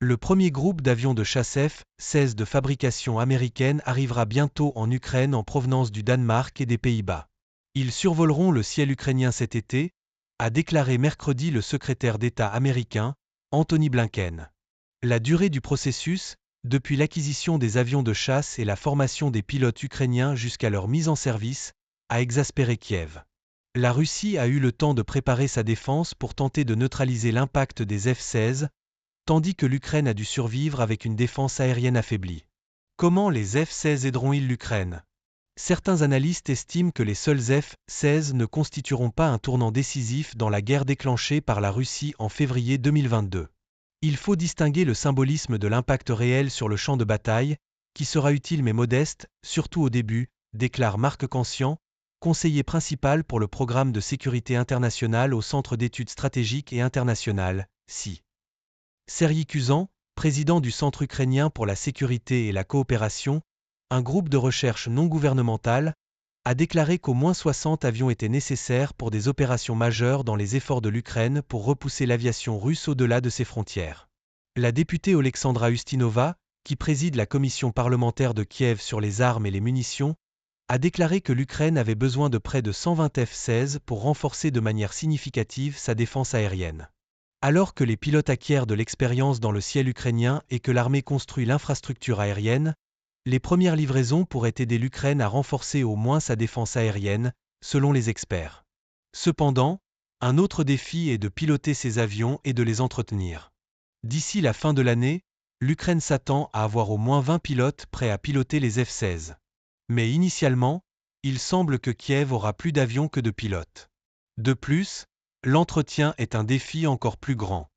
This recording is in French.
Le premier groupe d'avions de chasse F-16 de fabrication américaine arrivera bientôt en Ukraine en provenance du Danemark et des Pays-Bas. Ils survoleront le ciel ukrainien cet été, a déclaré mercredi le secrétaire d'État américain, Anthony Blinken. La durée du processus, depuis l'acquisition des avions de chasse et la formation des pilotes ukrainiens jusqu'à leur mise en service, a exaspéré Kiev. La Russie a eu le temps de préparer sa défense pour tenter de neutraliser l'impact des F-16, tandis que l'Ukraine a dû survivre avec une défense aérienne affaiblie. Comment les F-16 aideront-ils l'Ukraine ? Certains analystes estiment que les seuls F-16 ne constitueront pas un tournant décisif dans la guerre déclenchée par la Russie en février 2022. Il faut distinguer le symbolisme de l'impact réel sur le champ de bataille, qui sera utile mais modeste, surtout au début, déclare Marc Cancian, conseiller principal pour le programme de sécurité internationale au Centre d'études stratégiques et internationales, CI. Serhiy Kuzan, président du Centre ukrainien pour la sécurité et la coopération, un groupe de recherche non gouvernemental, a déclaré qu'au moins 60 avions étaient nécessaires pour des opérations majeures dans les efforts de l'Ukraine pour repousser l'aviation russe au-delà de ses frontières. La députée Oleksandra Ustinova, qui préside la commission parlementaire de Kiev sur les armes et les munitions, a déclaré que l'Ukraine avait besoin de près de 120 F-16 pour renforcer de manière significative sa défense aérienne. Alors que les pilotes acquièrent de l'expérience dans le ciel ukrainien et que l'armée construit l'infrastructure aérienne, les premières livraisons pourraient aider l'Ukraine à renforcer au moins sa défense aérienne, selon les experts. Cependant, un autre défi est de piloter ces avions et de les entretenir. D'ici la fin de l'année, l'Ukraine s'attend à avoir au moins 20 pilotes prêts à piloter les F-16. Mais initialement, il semble que Kiev aura plus d'avions que de pilotes. De plus, l'entretien est un défi encore plus grand.